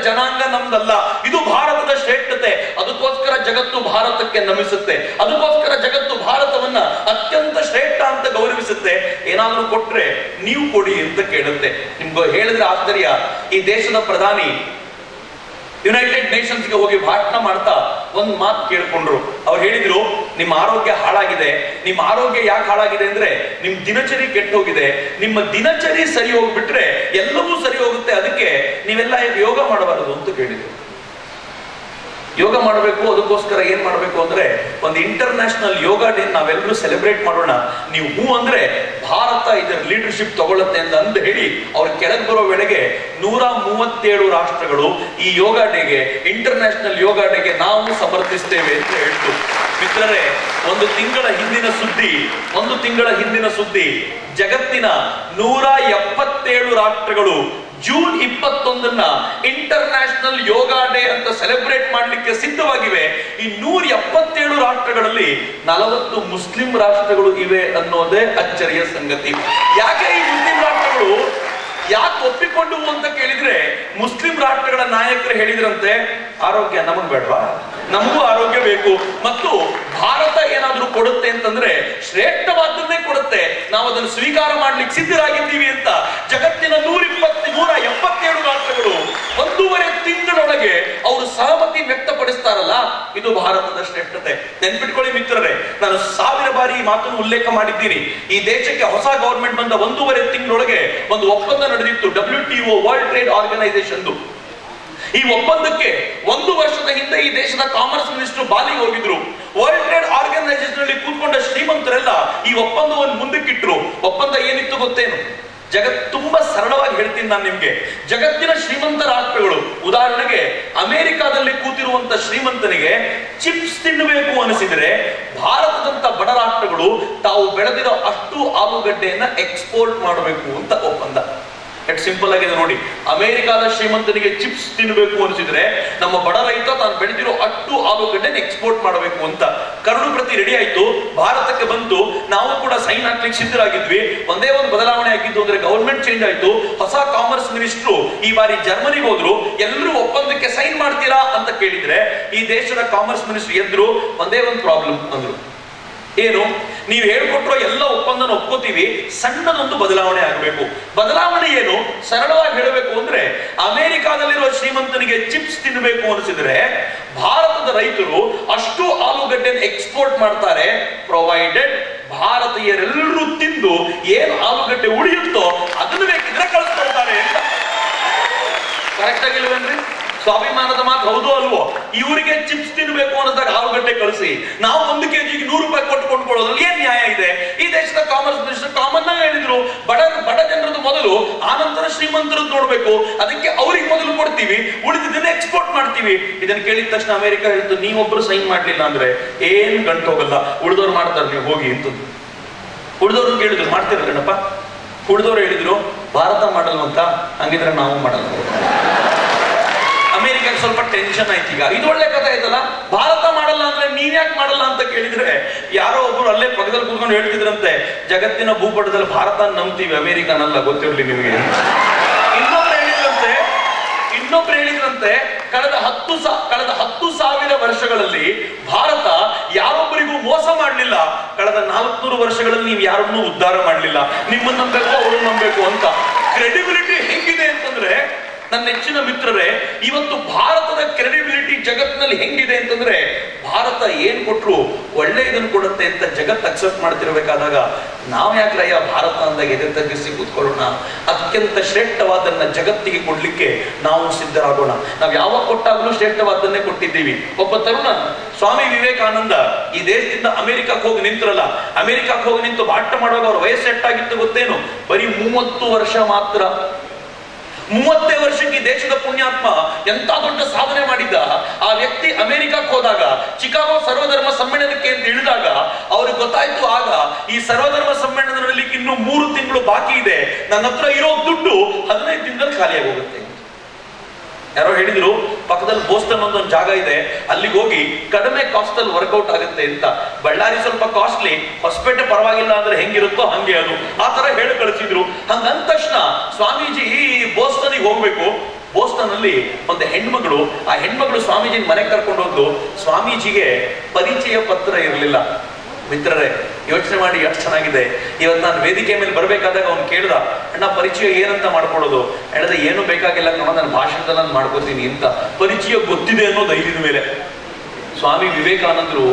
ಜನಾಂಗ ನಮ್ದಲ್ಲ, ಇದು ಭಾರತದ ಶ್ರೇಷ್ಠತೆ. ಅದಕ್ಕೋಸ್ಕರ ಜಗತ್ತು ಭಾರತಕ್ಕೆ ನಮಿಸುತ್ತೆ, ಅದಕ್ಕೋಸ್ಕರ ಜಗತ್ತು ಭಾರತವನ್ನ ಅತ್ಯಂತ ಶ್ರೇಷ್ಠ ಅಂತ ಗೌರವಿಸುತ್ತೆ. ಏನಾದ್ರೂ ಕೊಟ್ರೆ ನೀವು ಕೊಡಿ ಅಂತ ಕೇಳುತ್ತೆ. ನಿಮ್ಗೆ ಹೇಳಿದ್ರೆ ಆಶ್ಚರ್ಯ, ಈ ದೇಶದ ಪ್ರಧಾನಿ ಯುನೈಟೆಡ್ ನೇಷನ್ಸ್ಗೆ ಹೋಗಿ ಭಾಷಣ ಮಾಡ್ತಾ ಒಂದು ಮಾತು ಕೇಳ್ಕೊಂಡ್ರು. ಅವ್ರು ಹೇಳಿದ್ರು, ನಿಮ್ಮ ಆರೋಗ್ಯ ಹಾಳಾಗಿದೆ. ನಿಮ್ಮ ಆರೋಗ್ಯ ಯಾಕೆ ಹಾಳಾಗಿದೆ ಅಂದ್ರೆ ನಿಮ್ ದಿನಚರಿ ಕೆಟ್ಟು ಹೋಗಿದೆ. ನಿಮ್ಮ ದಿನಚರಿ ಸರಿ ಹೋಗ್ಬಿಟ್ರೆ ಎಲ್ಲವೂ ಸರಿ ಹೋಗುತ್ತೆ, ಅದಕ್ಕೆ ನೀವೆಲ್ಲ ಯೋಗ ಮಾಡಬಾರದು ಅಂತ ಕೇಳಿದ್ರು. ಯೋಗ ಮಾಡಬೇಕು, ಅದಕ್ಕೋಸ್ಕರ ಏನ್ ಮಾಡಬೇಕು ಅಂದ್ರೆ ಒಂದು ಇಂಟರ್ನ್ಯಾಷನಲ್ ಯೋಗ ಡೇ ನಾವೆಲ್ಲರೂ ಸೆಲೆಬ್ರೇಟ್ ಮಾಡೋಣ. ನೀವು ಹೂ ಅಂದ್ರೆ ಭಾರತ ಇದರ ಲೀಡರ್ಶಿಪ್ ತಗೊಳುತ್ತೆ ಅಂತ ಅಂದು ಹೇಳಿ ಅವ್ರ ಕೆಳಗೆ ಬರೋ ವೇಳೆಗೆ 137 ರಾಷ್ಟ್ರಗಳು ಈ ಯೋಗ ಡೇಗೆ, ಇಂಟರ್ನ್ಯಾಷನಲ್ ಯೋಗ ಡೇಗೆ ನಾವು ಸಮರ್ಥಿಸ್ತೇವೆ ಅಂತ ಹೇಳ್ತು. ಮಿತ್ರರೇ, ಒಂದು ತಿಂಗಳ ಹಿಂದಿನ ಸುದ್ದಿ, ಜಗತ್ತಿನ 177 ರಾಷ್ಟ್ರಗಳು ಜೂನ್ 21 ಇಂಟರ್ನ್ಯಾಷನಲ್ ಯೋಗ ಡೇ ಅಂತ ಸೆಲೆಬ್ರೇಟ್ ಮಾಡಲಿಕ್ಕೆ ಸಿದ್ಧವಾಗಿವೆ. ಈ 177 ರಾಷ್ಟ್ರಗಳಲ್ಲಿ 40 ಮುಸ್ಲಿಂ ರಾಷ್ಟ್ರಗಳು ಇವೆ ಅನ್ನೋದೇ ಅಚ್ಚರಿಯ ಸಂಗತಿ. ಯಾಕೆ ಈ ಮುಸ್ಲಿಂ ರಾಷ್ಟ್ರಗಳು ಯಾಕೆ ಒಪ್ಪಿಕೊಂಡವು ಅಂತ ಕೇಳಿದ್ರೆ, ಮುಸ್ಲಿಂ ರಾಷ್ಟ್ರಗಳ ನಾಯಕರು ಹೇಳಿದ್ರಂತೆ, ಆರೋಗ್ಯ ನಮಗ್ ಬೇಡವಾ, ನಮಗೂ ಆರೋಗ್ಯ ಬೇಕು, ಮತ್ತು ಭಾರತ ಏನಾದ್ರೂ ಕೊಡುತ್ತೆ ಅಂತಂದ್ರೆ ಶ್ರೇಷ್ಠವಾದನ್ನೇ ಕೊಡುತ್ತೆ, ನಾವು ಅದನ್ನು ಸ್ವೀಕಾರ ಮಾಡ್ಲಿಕ್ಕೆ ಸಿದ್ಧರಾಗಿದ್ದೀವಿ ಅಂತ ಜಗತ್ತಿನ 177 ರಾಷ್ಟ್ರಗಳು 1.5 ತಿಂಗಳೊಳಗೆ ಅವರು ಸಹಮತಿ ವ್ಯಕ್ತಪಡಿಸ್ತಾರಲ್ಲ, ಇದು ಭಾರತದ ಶ್ರೇಷ್ಠತೆ. ನೆನ್ಪಿಟ್ಕೊಳ್ಳಿ ಮಿತ್ರರೇ, ನಾನು 1000 ಬಾರಿ ಈ ಮಾತನ್ನು ಉಲ್ಲೇಖ ಮಾಡಿದ್ದೀನಿ. ಈ ದೇಶಕ್ಕೆ ಹೊಸ ಗವರ್ಮೆಂಟ್ ಬಂದ 1.5 ತಿಂಗಳೊಳಗೆ ಒಂದು ಒಪ್ಪಂದ ನಡೆದಿತ್ತು, WTO ವರ್ಲ್ಡ್ ಟ್ರೇಡ್ ಆರ್ಗನೈಸೇಷನ್. ಈ ಒಪ್ಪಂದಕ್ಕೆ 1 ವರ್ಷದ ಹಿಂದೆ ಈ ದೇಶದ ಕಾಮರ್ಸ್ ಮಿನಿಸ್ಟರ್ ಬಾಲಿಗೆ ಹೋಗಿದ್ರು. ವರ್ಲ್ಡ್ ಟ್ರೇಡ್ ಆರ್ಗನೈಸೇಷನ್ ಅಲ್ಲಿ ಕೂತ್ಕೊಂಡ ಶ್ರೀಮಂತರೆಲ್ಲ ಈ ಒಪ್ಪಂದವನ್ನು ಮುಂದಕ್ಕಿಟ್ರು. ಒಪ್ಪಂದ ಏನಿತ್ತು ಗೊತ್ತೇನು? ತುಂಬಾ ಸರಳವಾಗಿ ಹೇಳ್ತೀನಿ ನಾನು ನಿಮ್ಗೆ. ಜಗತ್ತಿನ ಶ್ರೀಮಂತ ರಾಷ್ಟ್ರಗಳು, ಉದಾಹರಣೆಗೆ ಅಮೆರಿಕಾದಲ್ಲಿ ಕೂತಿರುವಂತ ಶ್ರೀಮಂತನಿಗೆ ಚಿಪ್ಸ್ ತಿನ್ನಬೇಕು ಅನಿಸಿದ್ರೆ ಭಾರತದಂತ ಬಡ ರಾಷ್ಟ್ರಗಳು ತಾವು ಬೆಳೆದಿರೋ ಅಷ್ಟು ಆಲೂಗಡ್ಡೆಯನ್ನ ಎಕ್ಸ್ಪೋರ್ಟ್ ಮಾಡಬೇಕು ಅಂತ ಒಪ್ಪಂದ. ಎಷ್ಟು ಸಿಂಪಲ್ ಆಗಿದೆ ನೋಡಿ. ಅಮೆರಿಕಾದ ಶ್ರೀಮಂತನಿಗೆ ಚಿಪ್ಸ್ ತಿನ್ನಬೇಕು ಅನಿಸಿದ್ರೆ ನಮ್ಮ ಬಡ ರೈತ ತಾನು ಬೆಳೆದಿರೋ ಅಷ್ಟು ಆಲೂಗಡ್ಡೆನ ಎಕ್ಸ್ಪೋರ್ಟ್ ಮಾಡಬೇಕು ಅಂತ ಕರಡು ಪ್ರತಿ ರೆಡಿ ಆಯ್ತು, ಭಾರತಕ್ಕೆ ಬಂತು. ನಾವು ಕೂಡ ಸೈನ್ ಹಾಕ್ಲಿಕ್ಕೆ ಸಿದ್ಧರಾಗಿದ್ವಿ. ಒಂದೇ ಒಂದು ಬದಲಾವಣೆ ಆಗಿದ್ದು ಅಂದ್ರೆ ಗವರ್ಮೆಂಟ್ ಚೇಂಜ್ ಆಯ್ತು. ಹೊಸ ಕಾಮರ್ಸ್ ಮಿನಿಸ್ಟ್ರು ಈ ಬಾರಿ ಜರ್ಮನಿಗೆ ಹೋದ್ರು. ಎಲ್ಲರೂ ಒಪ್ಪಂದಕ್ಕೆ ಸೈನ್ ಮಾಡ್ತೀರಾ ಅಂತ ಕೇಳಿದ್ರೆ ಈ ದೇಶದ ಕಾಮರ್ಸ್ ಮಿನಿಸ್ಟರ್ ಎದ್ರು, ಒಂದೇ ಒಂದು ಪ್ರಾಬ್ಲಮ್ ಅಂದ್ರು. ಏನು? ನೀವು ಹೇಳ್ಕೊಟ್ರೋ ಎಲ್ಲ ಒಪ್ಪಂದನ ಒಪ್ಕೋತೀವಿ, ಸಣ್ಣದೊಂದು ಬದಲಾವಣೆ ಆಗಬೇಕು. ಬದಲಾವಣೆ ಏನು? ಸರಳವಾಗಿ ಹೇಳಬೇಕು ಅಂದ್ರೆ ಅಮೆರಿಕಾದಲ್ಲಿರುವ ಶ್ರೀಮಂತನಿಗೆ ಚಿಪ್ಸ್ ತಿನ್ನಬೇಕು ಅನಿಸಿದ್ರೆ ಭಾರತದ ರೈತರು ಅಷ್ಟು ಆಲೂಗಡ್ಡೆ ಎಕ್ಸ್ಪೋರ್ಟ್ ಮಾಡ್ತಾರೆ, ಪ್ರೊವೈಡೆಡ್ ಭಾರತೀಯರೆಲ್ಲರೂ ತಿಂದು ಏನು ಆಲೂಗಡ್ಡೆ ಉಳಿಯುತ್ತೋ ಅದನ್ನು ಬೇಕಿದ್ರೆ ಕಳಿಸ್ಕೊಳ್ತಾರೆ ಅಂತ. ಕರೆಕ್ಟ್ ಆಗಿಲ್ವೇನ್ರಿ? ಸ್ವಾಭಿಮಾನದ ಮಾತು ಹೌದು ಅಲ್ವೋ? ಇವರಿಗೆ ಚಿಪ್ಸ್ ತಿನ್ಬೇಕು ಅನ್ನೋದಾಗ ಆಲೂಗಡ್ಡೆ ಕಳಿಸಿ ನಾವು 1 kg ಗೆ 100 ರೂಪಾಯಿ ಕೊಟ್ಟು ಕೊಂಡ್ಕೊಳ್ಳೋದ್ರಲ್ಲಿ ಏನ್ ನ್ಯಾಯ ಇದೆ? ಈ ದೇಶದ ಕಾಮರ್ಸ್ ಮಿನಿಸ್ಟರ್ ಕಾಮನ್ ಆಗಿ ಹೇಳಿದ್ರು, ಬಡ ಜನರದ್ದು ಮೊದಲು, ಆನಂತರ ಶ್ರೀಮಂತರದ್ದು ನೋಡ್ಬೇಕು, ಅದಕ್ಕೆ ಅವ್ರಿಗೆ ಮೊದಲು ಕೊಡ್ತೀವಿ, ಉಳಿದಿದ್ದನ್ನ ಎಕ್ಸ್ಪೋರ್ಟ್ ಮಾಡ್ತೀವಿ. ಇದನ್ನ ಕೇಳಿದ ತಕ್ಷಣ ಅಮೆರಿಕ ಹೇಳಿದ್ದು, ನೀವೊಬ್ರು ಸೈನ್ ಮಾಡ್ಲಿಲ್ಲ ಅಂದ್ರೆ ಏನ್ ಗಂಟು ಹೋಗಲ್ಲ, ಉಳಿದವ್ರು ಮಾಡ್ತಾರೆ, ನೀವು ಹೋಗಿ ಅಂತದ್ದು. ಉಳಿದವ್ರು ಕೇಳಿದ್ರು, ಮಾಡ್ತೀರ ಕಣಪ್ಪ? ಉಳಿದವ್ರು ಹೇಳಿದ್ರು, ಭಾರತ ಮಾಡಲ್ವಂತ, ಹಂಗಿದ್ರೆ ನಾವು ಮಾಡಲ್ಲ. ಅಮೆರಿಕಕ್ಕೆ ಸ್ವಲ್ಪ ಟೆನ್ಷನ್ ಆಯ್ತು. ಈಗ ಇದು ಒಳ್ಳೆ ಕಥೆ ಆಯ್ತಲ್ಲ, ಭಾರತ ಮಾಡಲ್ಲ ಅಂದ್ರೆ ನೀನ್ ಯಾಕೆ ಮಾಡಲ್ಲ ಅಂತ ಕೇಳಿದ್ರೆ ಯಾರೋ ಒಬ್ರು ಅಲ್ಲೇ ಪಕ್ಕದಲ್ಲಿ ಕೂತ್ಕೊಂಡು ಹೇಳ್ತಿದ್ರಂತೆ, ಜಗತ್ತಿನ ಭೂಪಟದಲ್ಲಿ ಭಾರತ ನಂಬ್ತೀವಿ, ಅಮೆರಿಕನಲ್ಲ, ಗೊತ್ತಿರಲಿ ನಿಮಗೆ. ಇನ್ನೊಬ್ರು ಹೇಳಿದ್ರಂತೆ ಕಳೆದ 10,000 ವರ್ಷಗಳಲ್ಲಿ ಭಾರತ ಯಾರೊಬ್ಬರಿಗೂ ಮೋಸ ಮಾಡಲಿಲ್ಲ, ಕಳೆದ 400 ವರ್ಷಗಳಲ್ಲಿ ನೀವು ಯಾರನ್ನೂ ಉದ್ಧಾರ ಮಾಡಲಿಲ್ಲ, ನಿಮ್ಮನ್ನ ನಂಬಬೇಕು ಅವ್ರನ್ನ ನಂಬಬೇಕು ಅಂತ. ಕ್ರೆಡಿಬಿಲಿಟಿ ಹೆಂಗಿದೆ ಅಂತಂದ್ರೆ ನನ್ನ ನೆಚ್ಚಿನ ಮಿತ್ರರೇ, ಇವತ್ತು ಭಾರತದ ಕ್ರೆಡಿಬಿಲಿಟಿ ಜಗತ್ತಿನಲ್ಲಿ ಹೆಂಗಿದೆ ಅಂತಂದ್ರೆ ಭಾರತ ಏನ್ ಕೊಟ್ರು ಒಳ್ಳೆ ಇದನ್ನು ಕೊಡುತ್ತೆ ಅಂತ ಜಗತ್ತು ಅಕ್ಸೆಪ್ಟ್ ಮಾಡ್ತಿರ್ಬೇಕಾದಾಗ ನಾವು ಯಾಕ್ರಯ್ಯ ಭಾರತ ಅಂದಾಗ ಎದೆ ತಗ್ಗಿಸಿ ಕೂತ್ಕೊಳ್ಳೋಣ? ಅತ್ಯಂತ ಶ್ರೇಷ್ಠವಾದನ್ನ ಜಗತ್ತಿಗೆ ಕೊಡ್ಲಿಕ್ಕೆ ನಾವು ಸಿದ್ಧರಾಗೋಣ. ನಾವು ಯಾವಾಗ ಕೊಟ್ಟಾಗಲೂ ಶ್ರೇಷ್ಠವಾದನ್ನೇ ಕೊಟ್ಟಿದ್ದೀವಿ. ಒಬ್ಬ ತರುಣ ಸ್ವಾಮಿ ವಿವೇಕಾನಂದ ಈ ದೇಶದಿಂದ ಅಮೆರಿಕಕ್ಕೆ ಹೋಗಿ ನಿಂತ್ರಲ್ಲ, ಅಮೆರಿಕಕ್ಕೆ ಹೋಗಿ ನಿಂತು ಭಾಷಣ ಮಾಡುವಾಗ ಅವ್ರ ವಯಸ್ಸು ಎಷ್ಟಾಗಿತ್ತು ಗೊತ್ತೇನು? ಬರೀ 30 ವರ್ಷ ಮಾತ್ರ. 30 ವರ್ಷಕ್ಕೆ ದೇಶದ ಪುಣ್ಯಾತ್ಮ ಎಂತ ದೊಡ್ಡ ಸಾಧನೆ ಮಾಡಿದ್ದ. ಆ ವ್ಯಕ್ತಿ ಅಮೆರಿಕಕ್ಕೆ ಹೋದಾಗ ಚಿಕಾಗೋ ಸರ್ವಧರ್ಮ ಸಮ್ಮೇಳನಕ್ಕೆ ಅಂತ ಇಳಿದಾಗ ಅವ್ರಿಗೆ ಗೊತ್ತಾಯ್ತು, ಆಗ ಈ ಸರ್ವಧರ್ಮ ಸಮ್ಮೇಳನ ನಡೀಲಿಕ್ಕೆ ಇನ್ನು 3 ತಿಂಗಳು ಬಾಕಿ ಇದೆ, ನನ್ನ ಹತ್ರ ಇರೋ ದುಡ್ಡು 15 ದಿನದಲ್ಲಿ ಖಾಲಿಯಾಗಿ ಹೋಗುತ್ತೆ. ಯಾರೋ ಹೇಳಿದ್ರು, ಪಕ್ಕದಲ್ಲಿ ಬೋಸ್ಟನ್ ಒಂದು ಜಾಗ ಇದೆ, ಅಲ್ಲಿಗೆ ಹೋಗಿ ಕಡಿಮೆ ಕಾಸ್ಟ್ ಅಲ್ಲಿ ವರ್ಕೌಟ್ ಆಗುತ್ತೆ ಅಂತ. ಬಳ್ಳಾರಿ ಸ್ವಲ್ಪ ಕಾಸ್ಟ್ಲಿ, ಹೊಸಪೇಟೆ ಪರವಾಗಿಲ್ಲ ಅಂದ್ರೆ ಹೆಂಗಿರುತ್ತೋ ಹಂಗೆ ಅದು, ಆ ತರ ಹೇಳಿ ಕಳಿಸಿದ್ರು. ಹಂಗಂದ ತಕ್ಷಣ ಸ್ವಾಮೀಜಿ ಬೋಸ್ಟನ್ಗೆ ಹೋಗ್ಬೇಕು, ಬೋಸ್ಟನ್ ಅಲ್ಲಿ ಒಂದು ಹೆಣ್ಮಗಳು, ಆ ಹೆಣ್ಮಗಳು ಸ್ವಾಮೀಜಿನ ಮನೆಗೆ ಕರ್ಕೊಂಡು ಹೋದ್ಲು. ಸ್ವಾಮೀಜಿಗೆ ಪರಿಚಯ ಪತ್ರ ಇರಲಿಲ್ಲ. ಮಿತ್ರರೇ, ಯೋಚನೆ ಮಾಡಿ ಎಷ್ಟು ಚೆನ್ನಾಗಿದೆ. ಇವತ್ತು ನಾನು ವೇದಿಕೆ ಮೇಲೆ ಬರ್ಬೇಕಾದಾಗ ಅವ್ನು ಕೇಳ್ದ, ಅಣ್ಣ ಪರಿಚಯ ಏನಂತ ಮಾಡ್ಕೊಳ್ಳೋದು? ಹೇಳಿದ್ರೆ ಏನು ಬೇಕಾಗಿಲ್ಲ ಕಣ, ನನ್ನ ಭಾಷಣದಲ್ಲಿ ನಾನು ಮಾಡ್ಕೋತೀನಿ ಅಂತ. ಪರಿಚಯ ಗೊತ್ತಿದೆ ಅನ್ನೋ ಧೈರ್ಯದ ಮೇಲೆ. ಸ್ವಾಮಿ ವಿವೇಕಾನಂದರು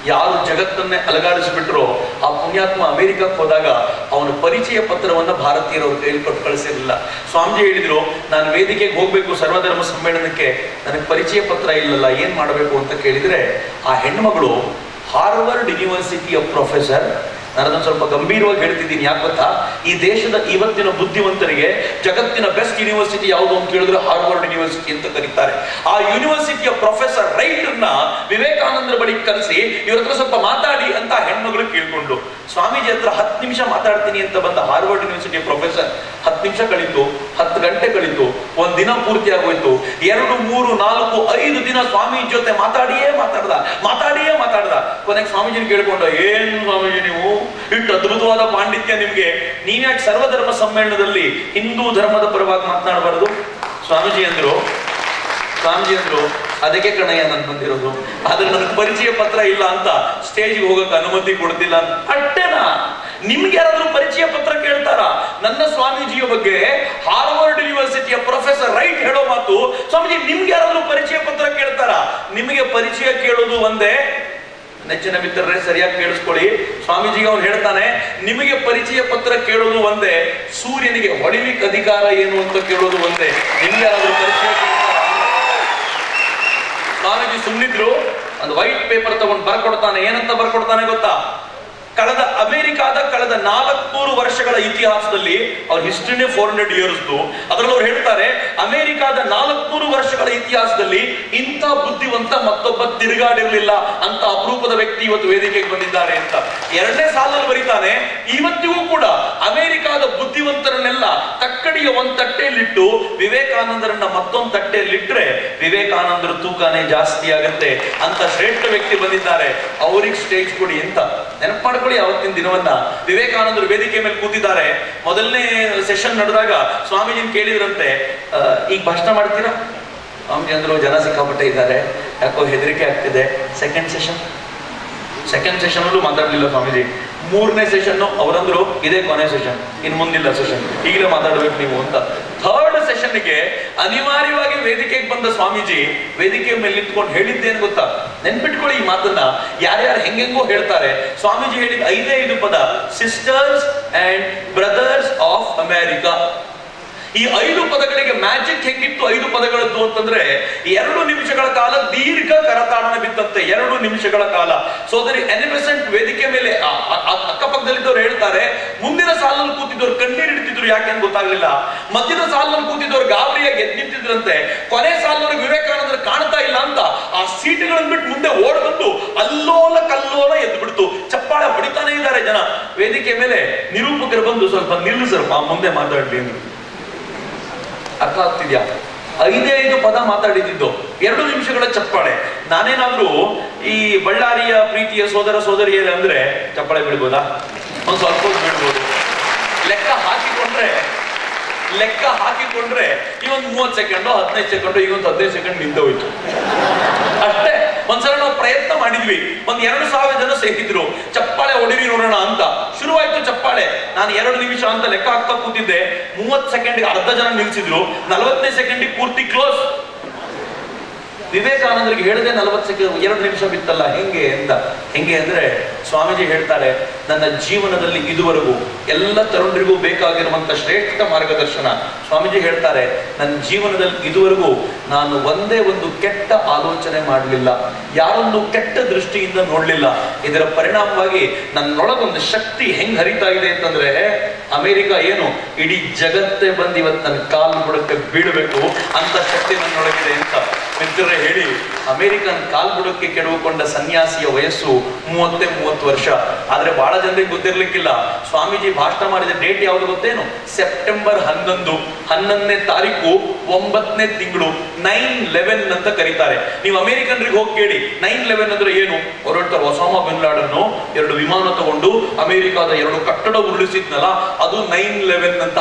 ಯಾರು ಜಗತ್ತನ್ನೇ ಅಲಗಾಡಿಸಿಬಿಟ್ರೋ ಆ ಪುಣ್ಯಾತ್ಮ ಅಮೆರಿಕಕ್ಕೆ ಹೋದಾಗ ಅವನ ಪರಿಚಯ ಪತ್ರವನ್ನ ಭಾರತೀಯರವ್ರ ಕೈಲಿ ಕೊಟ್ಟು ಕಳಿಸಿರಲಿಲ್ಲ. ಸ್ವಾಮೀಜಿ ಹೇಳಿದ್ರು, ನಾನು ವೇದಿಕೆಗೆ ಹೋಗ್ಬೇಕು ಸರ್ವಧರ್ಮ ಸಮ್ಮೇಳನಕ್ಕೆ, ನನಗೆ ಪರಿಚಯ ಪತ್ರ ಇಲ್ಲಲ್ಲ, ಏನ್ ಮಾಡಬೇಕು ಅಂತ ಕೇಳಿದ್ರೆ ಆ ಹೆಣ್ಮಗಳು ಹಾರ್ವರ್ಡ್ ಯೂನಿವರ್ಸಿಟಿಯ ಪ್ರೊಫೆಸರ್. ನಾನು ಅದನ್ನು ಸ್ವಲ್ಪ ಗಂಭೀರವಾಗಿ ಹೇಳ್ತಿದ್ದೀನಿ. ಯಾಕೆ ಗೊತ್ತಾ? ಈ ದೇಶದ ಇವತ್ತಿನ ಬುದ್ಧಿವಂತರಿಗೆ ಜಗತ್ತಿನ ಬೆಸ್ಟ್ ಯೂನಿವರ್ಸಿಟಿ ಯಾವುದು ಅಂತ ಕೇಳಿದ್ರೆ ಹಾರ್ವರ್ಡ್ ಯೂನಿವರ್ಸಿಟಿ ಅಂತ ಕರೀತಾರೆ. ಆ ಯೂನಿವರ್ಸಿಟಿಯ ಪ್ರೊಫೆಸರ್ ರೈಟರ್ನ ವಿವೇಕಾನಂದರ ಬಳಿ ಕರೆಸಿ ಇವ್ರ ಹತ್ರ ಸ್ವಲ್ಪ ಮಾತಾಡಿ ಅಂತ ಹೆಣ್ಮಗಳು ಕೇಳ್ಕೊಂಡು ಸ್ವಾಮೀಜಿ ಹತ್ರ 10 ನಿಮಿಷ ಮಾತಾಡ್ತೀನಿ ಅಂತ ಬಂದ ಹಾರ್ವರ್ಡ್ ಯೂನಿವರ್ಸಿಟಿಯ ಪ್ರೊಫೆಸರ್ 10 ನಿಮಿಷ ಕಳೀತು, 10 ಗಂಟೆ ಕಳೀತು, ಒಂದ್ ದಿನ ಪೂರ್ತಿ ಆಗೋಯ್ತು. 2, 3, 4, 5 ದಿನ ಸ್ವಾಮೀಜಿ ಜೊತೆ ಮಾತಾಡಿಯೇ ಮಾತಾಡ್ದ. ಕೊನೆಗೆ ಸ್ವಾಮೀಜಿನ ಕೇಳ್ಕೊಂಡ, ಏನ್ ಸ್ವಾಮೀಜಿ ನೀವು ಇಟ್ಟು ಅದ್ಭುತವಾದ ಪಾಂಡಿತ್ಯ ನಿಮ್ಗೆ, ನೀವ್ಯಾಕೆ ಸರ್ವಧರ್ಮ ಸಮ್ಮೇಳನದಲ್ಲಿ ಹಿಂದೂ ಧರ್ಮದ ಪರವಾಗಿ ಮಾತನಾಡಬಾರದು? ಸ್ವಾಮೀಜಿ ಅಂದ್ರು, ಅದಕ್ಕೆ ಕಣಯ್ಯ ನಾನು ಬಂದಿರೋದು, ಆದ್ರೆ ನನಗೆ ಪರಿಚಯ ಪತ್ರ ಇಲ್ಲ ಅಂತ ಸ್ಟೇಜ್ಗೆ ಹೋಗಕ್ಕೆ ಅನುಮತಿ ಕೊಡ್ತಿಲ್ಲ. ಅಷ್ಟೇನಾ? ನಿಮ್ಗೆ ಯಾರಾದ್ರೂ ಪರಿಚಯ ಪತ್ರ ಕೇಳ್ತಾರ? ನನ್ನ ಸ್ವಾಮೀಜಿಯ ಬಗ್ಗೆ ಹಾರ್ವರ್ಡ್ ಯೂನಿವರ್ಸಿಟಿಯ ಪ್ರೊಫೆಸರ್ ರೈಟ್ ಹೇಳೋ ಮಾತು, ಸ್ವಾಮೀಜಿ ನಿಮ್ಗೆ ಯಾರಾದ್ರೂ ಪರಿಚಯ ಪತ್ರ ಕೇಳ್ತಾರ? ನಿಮಗೆ ಪರಿಚಯ ಕೇಳೋದು ಒಂದೇ. ನೆಚ್ಚಿನ ಮಿತ್ರರೇ ಸರಿಯಾಗಿ ಕೇಳಿಸ್ಕೊಳ್ಳಿ. ಸ್ವಾಮೀಜಿಗೆ ಅವ್ನು ಹೇಳ್ತಾನೆ, ನಿಮಗೆ ಪರಿಚಯ ಪತ್ರ ಕೇಳೋದು ಒಂದೇ, ಸೂರ್ಯನಿಗೆ ಹೊಡಿಲಿಕ್ಕೆ ಅಧಿಕಾರ ಏನು ಅಂತ ಕೇಳೋದು ಒಂದೇ. ನಿಮ್ಗೆ ಯಾರಾದ್ರೂ ಪರಿಚಯ ಕೇಳ್ತಾರ? ಸ್ವಾಮೀಜಿ ಸುಮ್ಮನಿದ್ರು. ಒಂದು ವೈಟ್ ಪೇಪರ್ ತಗೊಂಡು ಬರ್ಕೊಡ್ತಾನೆ. ಏನಂತ ಬರ್ಕೊಡ್ತಾನೆ ಗೊತ್ತಾ? ಅಮೆರಿಕಾದ ಕಳೆದ 400 ವರ್ಷಗಳ ಇತಿಹಾಸದಲ್ಲಿ, ಅವ್ರ ಹಿಸ್ಟ್ರಿನೇ 400 ಇಯರ್ಸ್ದು, ಅದರಲ್ಲಿ ಅವ್ರು ಹೇಳ್ತಾರೆ ಅಮೆರಿಕಾದ 400 ವರ್ಷಗಳ ಇತಿಹಾಸದಲ್ಲಿ ಇಂಥ ಬುದ್ಧಿವಂತ ಮತ್ತೊಬ್ಬ ತಿರುಗಾಡಿರ್ಲಿಲ್ಲ ಅಂತ ಅಪರೂಪದ ವ್ಯಕ್ತಿ ಇವತ್ತು ವೇದಿಕೆಗೆ ಬಂದಿದ್ದಾರೆ ಅಂತ. 2ನೇ ಸಾಲಲ್ಲಿ ಬರೀತಾನೆ, ಇವತ್ತಿಗೂ ಕೂಡ ಅಮೆರಿಕಾದ ಬುದ್ಧಿವಂತರನ್ನೆಲ್ಲ ತಕ್ಕಡಿಯ ಒಂದ್ ತಟ್ಟೆಯಲ್ಲಿಟ್ಟು ವಿವೇಕಾನಂದರನ್ನ ಮತ್ತೊಂದು ತಟ್ಟೆಯಲ್ಲಿಟ್ರೆ ವಿವೇಕಾನಂದರ ತೂಕನೇ ಜಾಸ್ತಿ ಆಗುತ್ತೆ ಅಂತ ಶ್ರೇಷ್ಠ ವ್ಯಕ್ತಿ ಬಂದಿದ್ದಾರೆ, ಅವ್ರಿಗೆ ಸ್ಟೇಜ್ ಕೊಡಿ ಅಂತ. ನೆನಪು ಮಾಡ್ಕೊಳ್ಳಿ ಅವತ್ತಿನ ದಿನವನ್ನ. ವಿವೇಕಾನಂದರು ವೇದಿಕೆ ಮೇಲೆ ಕೂತಿದ್ದಾರೆ. ಮೊದಲನೇ ಸೆಷನ್ ನಡೆದಾಗ ಸ್ವಾಮೀಜಿನ ಕೇಳಿದ್ರಂತೆ, ಈಗ ಭಾಷಣ ಮಾಡ್ತೀರಾ? ಸ್ವಾಮೀಜಿ ಅಂದ್ರು, ಜನ ಸಿಕ್ಕಾಪಟ್ಟೆ ಇದ್ದಾರೆ, ಯಾಕೋ ಹೆದರಿಕೆ ಆಗ್ತಿದೆ. ಸೆಕೆಂಡ್ ಸೆಷನ್ ಅಲ್ಲೂ ಮಾತಾಡ್ಲಿಲ್ಲ ಸ್ವಾಮೀಜಿ. 3ನೇ ಸೆಷನ್ ಅವರಂದ್ರು, ಇದೇ ಕೊನೆ ಸೆಷನ್, ಇನ್ ಮುಂದಿಲ್ಲ ಸೆಷನ್, ಈಗಲೇ ಮಾತಾಡ್ಬೇಕು ನೀವು ಅಂತ. 3rd ಸೆಷನ್ಗೆ ಅನಿವಾರ್ಯವಾಗಿ ವೇದಿಕೆಗೆ ಬಂದ ಸ್ವಾಮೀಜಿ ವೇದಿಕೆ ಮೇಲೆ ನಿಂತ್ಕೊಂಡು ಹೇಳಿದ್ದೇನು ಗೊತ್ತಾ? ನೆನ್ಪಿಟ್ಕೊಳ್ಳಿ ಈ ಮಾತನ್ನ. ಯಾರ್ಯಾರು ಹೆಂಗೆಂಗೋ ಹೇಳ್ತಾರೆ. ಸ್ವಾಮೀಜಿ ಹೇಳಿದ 5 ಪದ, sisters and brothers of America. ಈ 5 ಪದಗಳಿಗೆ ಮ್ಯಾಜಿಕ್ ಹೆಂಗಿತ್ತು 5 ಪದಗಳದ್ದು ಅಂತಂದ್ರೆ, 2 ನಿಮಿಷಗಳ ಕಾಲ ದೀರ್ಘ ಕರತಾಡನ ಬಿತ್ತಂತೆ. 2 ನಿಮಿಷಗಳ ಕಾಲ. ಸೋದರಿ ಎನಿಬೆಸೆಂಟ್ ವೇದಿಕೆ ಮೇಲೆ ಅಕ್ಕಪಕ್ಕದಲ್ಲಿದ್ದವ್ರು ಹೇಳ್ತಾರೆ, ಮುಂದಿನ ಸಾಲಲ್ಲಿ ಕೂತಿದ್ದವ್ರು ಕಣ್ಣೀರು ಇಡ್ತಿದ್ರು, ಯಾಕೆಂದು ಗೊತ್ತಾಗ್ಲಿಲ್ಲ. ಮಧ್ಯದ ಸಾಲಲ್ಲಿ ಕೂತಿದ್ದವ್ರು ಗಾಬರಿಯಾಗಿ ಎದ್ದು ನಿಂತಿದ್ರಂತೆ. ಕೊನೆ ಸಾಲಲ್ಲಿ ವಿವೇಕಾನಂದರು ಕಾಣ್ತಾ ಇಲ್ಲ ಅಂತ ಆ ಸೀಟುಗಳನ್ನು ಬಿಟ್ಟು ಮುಂದೆ ಓಡ್ ಬಂದು ಅಲ್ಲೋಲ ಕಲ್ಲೋಲ ಎದ್ದು ಬಿಡ್ತು. ಚಪ್ಪಾಳೆ ಹೊಡಿತಾನೆ ಇದ್ದಾರೆ ಜನ. ವೇದಿಕೆ ಮೇಲೆ ನಿರೂಪಕರು ಬಂದು, ಸ್ವಲ್ಪ ನಿಲ್ಲು ಸರ್, ಮುಂದೆ ಮಾತಾಡ್ಲಿ ಅಂದ್ರು. ಅರ್ಥ ಆಗ್ತಿದ್ಯಾ? 5 ಪದ ಮಾತಾಡಿದ್ದು, 2 ನಿಮಿಷಗಳ ಚಪ್ಪಾಳೆ. ನಾನೇನಾದ್ರೂ ಈ ಬಳ್ಳಾರಿಯ ಪ್ರೀತಿಯ ಸೋದರ ಸೋದರಿಯರೇ ಅಂದ್ರೆ ಚಪ್ಪಾಳೆ ಬಿಡ್ಬೋದಾ? ಒಂದ್ ಸ್ವಲ್ಪ ಬಿಡ್ಬೋದು. ಲೆಕ್ಕ ಹಾಕಿಕೊಂಡ್ರೆ ಈ ಒಂದು 30 ಸೆಕೆಂಡು 15 ಸೆಕೆಂಡು, ಈಗ ಒಂದು 15 ಸೆಕೆಂಡ್ ನಿಂತೋಯ್ತು ಅಷ್ಟೇ. ಒಂದ್ಸಲ ನಾವು ಪ್ರಯತ್ನ ಮಾಡಿದ್ವಿ, 2,000 ಜನ ಸೇರಿದ್ರು, ಚಪ್ಪಾಳೆ ಹೊಡಿರಿ ನೋಡೋಣ ಅಂತ. ಶುರುವಾಯ್ತು ಚಪ್ಪಾಳೆ. ನಾನು 2 ನಿಮಿಷ ಅಂತ ಲೆಕ್ಕ ಹಾಕ್ತಾ ಕೂತಿದ್ದೆ. 30 ಸೆಕೆಂಡ್ಗೆ ಅರ್ಧ ಜನ ನಿಲ್ಸಿದ್ರು, 40ನೇ ಸೆಕೆಂಡಿಗೆ ಪೂರ್ತಿ ಕ್ಲೋಸ್. ವಿವೇಕಾನಂದರಿಗೆ ಹೇಳಿದೆ 40 ಸೆಕೆಂಡ್ 2 ನಿಮಿಷ ಬಿತ್ತಲ್ಲ, ಹೆಂಗೆ ಅಂದ್ರೆ ಸ್ವಾಮೀಜಿ ಹೇಳ್ತಾರೆ, ನನ್ನ ಜೀವನದಲ್ಲಿ ಇದುವರೆಗೂ ಎಲ್ಲ ತರುಣರಿಗೂ ಬೇಕಾಗಿರುವಂತ ಶ್ರೇಷ್ಠ ಮಾರ್ಗದರ್ಶನ. ಸ್ವಾಮೀಜಿ ಹೇಳ್ತಾರೆ, ನನ್ನ ಜೀವನದಲ್ಲಿ ಇದುವರೆಗೂ ನಾನು ಒಂದೇ ಒಂದು ಕೆಟ್ಟ ಆಲೋಚನೆ ಮಾಡಲಿಲ್ಲ, ಯಾರೊಂದು ಕೆಟ್ಟ ದೃಷ್ಟಿಯಿಂದ ನೋಡ್ಲಿಲ್ಲ. ಇದರ ಪರಿಣಾಮವಾಗಿ ನನ್ನೊಳಗೊಂದು ಶಕ್ತಿ ಹೆಂಗ್ ಹರಿತಾ ಇದೆ ಅಂತಂದ್ರೆ, ಅಮೆರಿಕ ಏನು ಇಡೀ ಜಗತ್ತೇ ಬಂದು ಇವತ್ತು ನನ್ನ ಕಾಲು ಬುಡಕ್ಕೆ ಬೀಳಬೇಕು ಅಂತ ಶಕ್ತಿ ನನ್ನೊಳಗಿದೆ ಅಂತ ಮಿತ್ರರೇ ಹೇಳಿ. ಅಮೆರಿಕನ್ ಕಾಲ್ಬುಡಕ್ಕೆ ಕೆಡವುಕೊಂಡ ಸನ್ಯಾಸಿಯ ವಯಸ್ಸು 30 ವರ್ಷ. ಆದ್ರೆ ಬಹಳ ಜನರಿಗೆ ಗೊತ್ತಿರ್ಲಿಕ್ಕಿಲ್ಲ. ಸ್ವಾಮೀಜಿ ಭಾಷಣ ಮಾಡಿದ ಡೇಟ್ ಯಾವ್ದು ಗೊತ್ತೇನು? ಸೆಪ್ಟೆಂಬರ್ 11ನೇ ತಾರೀಕು 9ನೇ ತಿಂಗಳು 9/11 ಅಂತ ಕರೀತಾರೆ. ನೀವು ಅಮೆರಿಕನ್ರಿಗೆ ಹೋಗಿ ಕೇಳಿ 9/11 ಅಂದ್ರೆ ಏನು? ಹೊರಡ್ತಾರೆ, ಒಸಾಮಾ ಬಿನ್ ಲಾಡನ್ 2 ವಿಮಾನ ತಗೊಂಡು ಅಮೆರಿಕಾದ 2 ಕಟ್ಟಡ ಉರುಳಿಸಿದ್ನಲ್ಲ, ಅದು 9/11 ಅಂತ.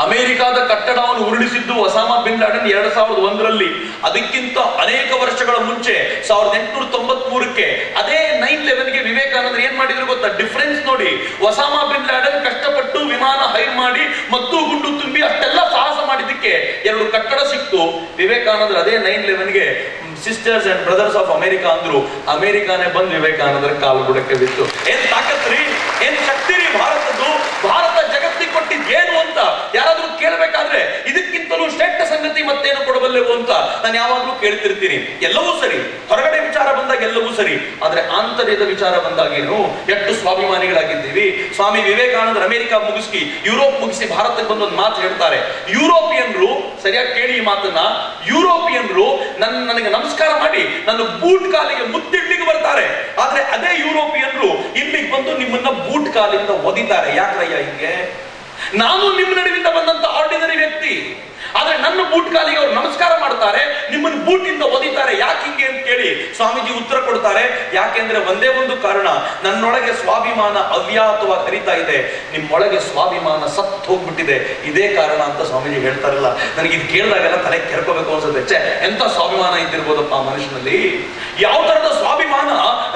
ಅಮೆರಿಕಾದ ಕಟ್ಟಡವನ್ನು ಉರುಳಿಸಿದ್ದು ಒಸಾಮಾ ಬಿನ್ ಲಾಡೆನ್ 2001ರಲ್ಲಿ. ಅದಕ್ಕಿಂತ ಅನೇಕ ವರ್ಷಗಳ ಮುಂಚೆ 1893ಕ್ಕೆ ಅದೇ 9/11ಗೆ ವಿವೇಕಾನಂದರು ಏನ್ ಮಾಡಿದ್ರು ಗೊತ್ತಾ? ಡಿಫರೆನ್ಸ್ ನೋಡಿ. ಒಸಾಮಾ ಬಿನ್ ಲಾಡೆನ್ ಕಷ್ಟಪಟ್ಟು ವಿಮಾನ ಹೈರ್ ಮಾಡಿ ಮದ್ದು ಗುಂಡು ತುಂಬಿ ಅಷ್ಟೆಲ್ಲ ಸಾಹಸ ಮಾಡಿದ್ದಕ್ಕೆ 2 ಕಟ್ಟಡ ಸಿಕ್ತು. ವಿವೇಕಾನಂದರು ಅದೇ 9/11ಗೆ sisters and brothers of America ಅಂದ್ರು. ಅಮೆರಿಕಾನೇ ಬಂದು ವಿವೇಕಾನಂದರ ಕಾಲು ಬುಡಕ್ಕೆ ಬಿತ್ತು. ಏನ್ ತಾಕತ್ರಿ, ಏನ್ ಶಕ್ತಿ ರೀ ಭಾರತದ್ದು. ಭಾರತ ಜಗತ್ತಿಗೆ ಕೊಟ್ಟಿದ್ದೇನು ಅಂತ ಯಾರಾದ್ರೂ ಕೇಳಬೇಕಾದ್ರೆ ಇದಕ್ಕಿಂತಲೂ ಶ್ರೇಷ್ಠ ಸಂಗತಿ ಮತ್ತೇನು ಕೊಡಬಲ್ಲೆವು ಅಂತ ನಾನು ಯಾವಾಗ್ಲೂ ಕೇಳ್ತಿರ್ತೀನಿ. ಎಲ್ಲವೂ ಸರಿ, ಹೊರಗಡೆ ವಿಚಾರ ಬಂದಾಗ ಎಲ್ಲವೂ ಸರಿ, ಆದ್ರೆ ಆಂತರ್ಯದ ವಿಚಾರ ಬಂದಾಗೇನು ಎಷ್ಟು ಸ್ವಾಭಿಮಾನಿಗಳಾಗಿದ್ದೀವಿ. ಸ್ವಾಮಿ ವಿವೇಕಾನಂದರು ಅಮೆರಿಕ ಮುಗಿಸಿ ಯುರೋಪ್ ಮುಗಿಸಿ ಭಾರತಕ್ಕೆ ಬಂದು ಒಂದು ಮಾತು ಹೇಳ್ತಾರೆ. ಯುರೋಪಿಯನ್ರು, ಸರಿಯಾಗಿ ಕೇಳಿ ಈ ಮಾತನ್ನ, ಯುರೋಪಿಯನ್ರು ನನಗೆ ನಮಸ್ಕಾರ ಮಾಡಿ ನನ್ನ ಬೂಟ್ ಕಾಲಿಗೆ ಮುತ್ತಿಡ್ಲಿಕ್ಕೆ ಬರ್ತಾರೆ. ಆದ್ರೆ ಅದೇ ಯುರೋಪಿಯನ್ರು ಇಲ್ಲಿಗೆ ಬಂದು ನಿಮ್ಮನ್ನ ಬೂಟ್ ಕಾಲಿಂದ ಒದಿತಾರೆ. ಯಾಕ್ರಯ್ಯ ಹಿಂಗೆ? ನಾನು ನಿಮ್ಮ ನಡುವಿಂದ ಬಂದಂತ ಆರ್ಡಿನರಿ ವ್ಯಕ್ತಿ, ಆದ್ರೆ ನನ್ನ ಬೂಟ್ ಕಾಲಿಗೆ ಅವ್ರು ನಮಸ್ಕಾರ ಮಾಡ್ತಾರೆ, ನಿಮ್ಮನ್ನು ಬೂಟಿಂದ ಒದಿತಾರೆ. ಯಾಕೆ ಹಿಂಗೆ ಅಂತ ಕೇಳಿ ಸ್ವಾಮೀಜಿ ಉತ್ತರ ಕೊಡ್ತಾರೆ. ಯಾಕೆಂದ್ರೆ ಒಂದೇ ಒಂದು ಕಾರಣ, ನನ್ನೊಳಗೆ ಸ್ವಾಭಿಮಾನ ಅವ್ಯಾತವಾಗಿ ಹರಿತಾ ಇದೆ, ನಿಮ್ಮೊಳಗೆ ಸ್ವಾಭಿಮಾನ ಸತ್ತು ಹೋಗ್ಬಿಟ್ಟಿದೆ, ಇದೇ ಕಾರಣ ಅಂತ ಸ್ವಾಮೀಜಿ ಹೇಳ್ತಾರಲ್ಲ. ನನಗೆ ಇದು ಕೇಳಿದಾಗೆಲ್ಲ ತಲೆ ಕೆರ್ಕೋಬೇಕು ಅನ್ಸುತ್ತೆ. ಛೆ, ಎಂತ ಸ್ವಾಭಿಮಾನ ಇದ್ದಿರ್ಬೋದಪ್ಪ ಮನುಷ್ಯನಲ್ಲಿ. ಯಾವ ತರದ ಸ್ವಾಭಿಮಾನ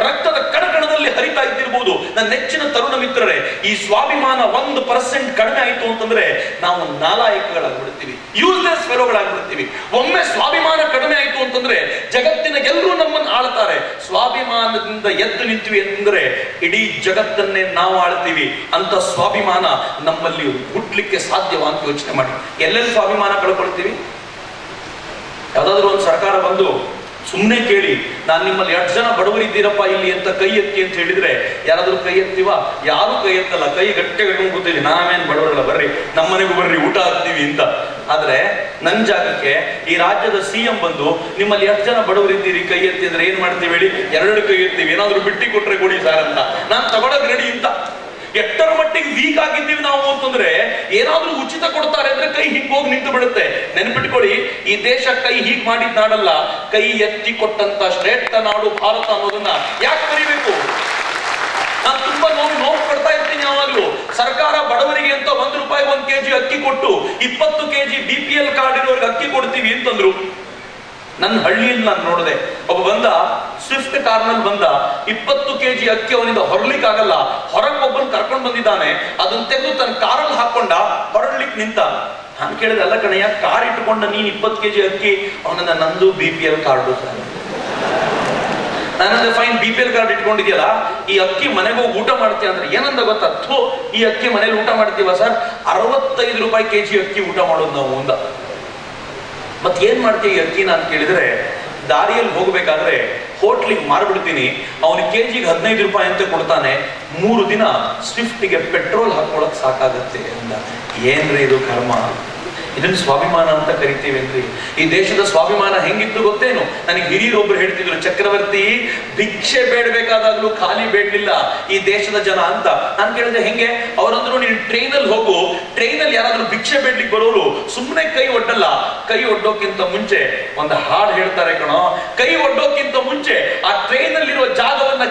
ರಕ್ತದ ಕಣಕಣದಲ್ಲಿ ಹರಿತಾ ಇದ್ದಿರ್ಬೋದು. ನನ್ನ ನೆಚ್ಚಿನ ತರುಣ ಮಿತ್ರರೇ, ಈ ಸ್ವಾಭಿಮಾನ 1% ಕಡಿಮೆ ಆಯ್ತು ಅಂತಂದ್ರೆ ನಾವು ನಾಲಾಯಕಗಳಾಗ್ಬಿಡ್ತೀವಿ, ಯೂಸ್ಲೆಸ್ ಫೆಲೋಗಳಾಗ್ಬಿಡ್ತೀವಿ. ಒಮ್ಮೆ ಸ್ವಾಭಿಮಾನ ಕಡಿಮೆ ಆಯ್ತು ಅಂತಂದ್ರೆ ಜಗತ್ತಿನ ಎಲ್ಲರೂ ನಮ್ಮನ್ನು ಆಳ್ತಾರೆ. ಸ್ವಾಭಿಮಾನದಿಂದ ಎದ್ದು ನಿಂತೀವಿ ಅಂತಂದ್ರೆ ಇಡೀ ಜಗತ್ತನ್ನೇ ನಾವು ಆಳ್ತೀವಿ. ಅಂತ ಸ್ವಾಭಿಮಾನ ನಮ್ಮಲ್ಲಿ ಹುಟ್ಲಿಕ್ಕೆ ಸಾಧ್ಯವಾ ಅಂತ ಯೋಚನೆ ಮಾಡಿ. ಎಲ್ಲೆಲ್ಲಿ ಸ್ವಾಭಿಮಾನ ಕಳ್ಕೊಳ್ತೀವಿ? ಯಾವ್ದಾದ್ರು ಒಂದು ಸರ್ಕಾರ ಬಂದು ಸುಮ್ಮನೆ ಕೇಳಿ, ನಾನು ನಿಮ್ಮಲ್ಲಿ 8 ಜನ ಬಡವರಿದ್ದೀರಪ್ಪ ಇಲ್ಲಿ ಅಂತ ಕೈ ಎತ್ತಿ ಅಂತ ಹೇಳಿದ್ರೆ ಯಾರಾದ್ರೂ ಕೈ ಎತ್ತೀವ? ಯಾರು ಕೈ ಎತ್ತಲ್ಲ. ಕೈ ಗಟ್ಟೆ ಗಟ್ಕೊಂಡು ಕೂತೀವಿ, ನಾವೇನ್ ಬಡವರಲ್ಲ, ಬರ್ರಿ ನಮ್ಮನೆಗೂ ಬರ್ರಿ ಊಟ ಹಾಕ್ತೀವಿ ಅಂತ. ಆದ್ರೆ ನನ್ನ ಜಾಗಕ್ಕೆ ಈ ರಾಜ್ಯದ CM ಬಂದು ನಿಮ್ಮಲ್ಲಿ 8 ಜನ ಬಡವರಿದ್ದೀರಿ ಕೈ ಎತ್ತಿ ಅಂದ್ರೆ ಏನ್ ಮಾಡ್ತೀವಿ ಹೇಳಿ? 2 ಕೈ ಎತ್ತೀವಿ. ಏನಾದ್ರು ಬಿಟ್ಟಿ ಕೊಟ್ರೆ ಕೊಡಿ ಸಾರ್ ಅಂತ. ನಾನು ತಗೊಳಕ್ ರೆಡಿ ಅಂತ. ಎಷ್ಟರ ಮಟ್ಟಿಗೆ ವೀಕ್ ಆಗಿದ್ದೀವಿ ನಾವು ಅಂತಂದ್ರೆ, ಏನಾದ್ರೂ ಉಚಿತ ಕೊಡ್ತಾರೆ ಅಂದ್ರೆ ಕೈ ಹೀಗ್ ಹೋಗಿ ನಿಂತು ಬಿಡುತ್ತೆ. ನೆನಪಿಟ್ಕೊಳ್ಳಿ, ಈ ದೇಶ ಕೈ ಹೀಗ್ ಮಾಡಿದ ನಾಡಲ್ಲ, ಕೈ ಎತ್ತಿ ಕೊಟ್ಟಂತ ಶ್ರೇಷ್ಠ ನಾಡು ಭಾರತ ಅನ್ನೋದನ್ನ ಯಾಕೆ ಮರಿಬೇಕು? ನಾನು ತುಂಬಾ ನೋವು ಪಡ್ತಾ ಇರ್ತೀನಿ ಯಾವಾಗ್ಲೂ. ಸರ್ಕಾರ ಬಡವರಿಗೆ ಅಂತ ₹1 1 kg ಅಕ್ಕಿ ಕೊಟ್ಟು 20 kg BPL ಕಾರ್ಡ್ ಇರೋರಿಗೆ ಅಕ್ಕಿ ಕೊಡ್ತೀವಿ ಅಂತಂದ್ರು. ನನ್ನ ಹಳ್ಳಿಯಲ್ಲಿ ನಾನು ನೋಡಿದೆ, ಒಬ್ಬ ಬಂದ ಸ್ವಿಫ್ಟ್ ಕಾರ್ನಲ್ಲಿ ಬಂದ, 20 kg ಅಕ್ಕಿ ಅವನಿಂದ ಹೊರಲಿಕ್ಕೆ ಆಗಲ್ಲ, ಹೊರಗೆ ಒಬ್ಬನ್ ಕರ್ಕೊಂಡು ಬಂದಿದ್ದಾನೆ, ಅದನ್ನ ತೆಗೆದು ತನ್ನ ಕಾರಲ್ಲಿ ಹಾಕೊಂಡ ಹೊರಡ್ಲಿಕ್ಕೆ ನಿಂತ. ನಾನು ಕೇಳಿದೆ, ಅಲ್ಲ ಕಣಯ್ಯ, ಕಾರ್ ಇಟ್ಟುಕೊಂಡ ನೀನ್ 20 kg ಅಕ್ಕಿ? ಅವನನ್ನ ನಂದು BPL ಕಾರ್ಡು ಸರ್. ನಾನಂದ್ರೆ ಫೈನ್, BPL ಕಾರ್ಡ್ ಇಟ್ಕೊಂಡಿದ್ಯಲ್ಲ, ಈ ಅಕ್ಕಿ ಮನೆಗೆ ಹೋಗಿ ಊಟ ಮಾಡ್ತೀಯ ಅಂದ್ರೆ ಏನಂದ ಗೊತ್ತಾ? ಥೋ, ಈ ಅಕ್ಕಿ ಮನೇಲಿ ಊಟ ಮಾಡ್ತೀವ ಸರ್, ₹65 kg ಅಕ್ಕಿ ಊಟ ಮಾಡೋದು ನಾವು ಅಂದ. ಮತ್ ಏನ್ ಮಾಡ್ತೀವಿ ಅಕ್ಕಿನ ಅಂತ ಕೇಳಿದ್ರೆ, ದಾರಿಯಲ್ಲಿ ಹೋಗ್ಬೇಕಾದ್ರೆ ಹೋಟ್ಲಿಗೆ ಮಾರ್ಬಿಡ್ತೀನಿ, ಅವನು ಕೆಜಿಗೆ ₹15 ಅಂತ ಕೊಡ್ತಾನೆ, 3 ದಿನ ಸ್ವಿಫ್ಟ್ಗೆ ಪೆಟ್ರೋಲ್ ಹಾಕೊಳಕ್ ಸಾಕಾಗತ್ತೆ ಅಂದ. ಏನ್ರಿ ಇದು ಕರ್ಮ? ಇದನ್ನು ಸ್ವಾಭಿಮಾನ ಅಂತ ಕರಿತೀವೇನ್ರಿ? ಈ ದೇಶದ ಸ್ವಾಭಿಮಾನ ಹೆಂಗಿತ್ತು ಗೊತ್ತೇನು? ನನಗೆ ಹಿರಿಯರೊಬ್ರು ಹೇಳ್ತಿದ್ರು, ಚಕ್ರವರ್ತಿ ಭಿಕ್ಷೆ ಬೇಡಬೇಕಾದಾಗ್ಲೂ ಖಾಲಿ ಬೇಡಲಿಲ್ಲ ಈ ದೇಶದ ಜನ ಅಂತ. ನಾನು ಕೇಳಿದೆ ಹೆಂಗೆ? ಅವರಂದ್ರು, ನೀನು ಟ್ರೈನಲ್ಲಿ ಹೋಗು, ಟ್ರೈನಲ್ಲಿ ಯಾರಾದ್ರೂ ಭಿಕ್ಷೆ ಬೇಡ್ಲಿಕ್ಕೆ ಬರೋರು ಸುಮ್ಮನೆ ಕೈ ಒಡ್ಡಲ್ಲ, ಕೈ ಒಡ್ಡೋಕ್ಕಿಂತ ಮುಂಚೆ ಒಂದು ಹಾಡು ಹೇಳ್ತಾರೆ ಕಣೋ. ಕೈ ಒಡ್ಡೋಕ್ಕಿಂತ ಮುಂಚೆ ಆ ಟ್ರೈನಲ್ಲಿರುವ ಜಾಗವನ್ನ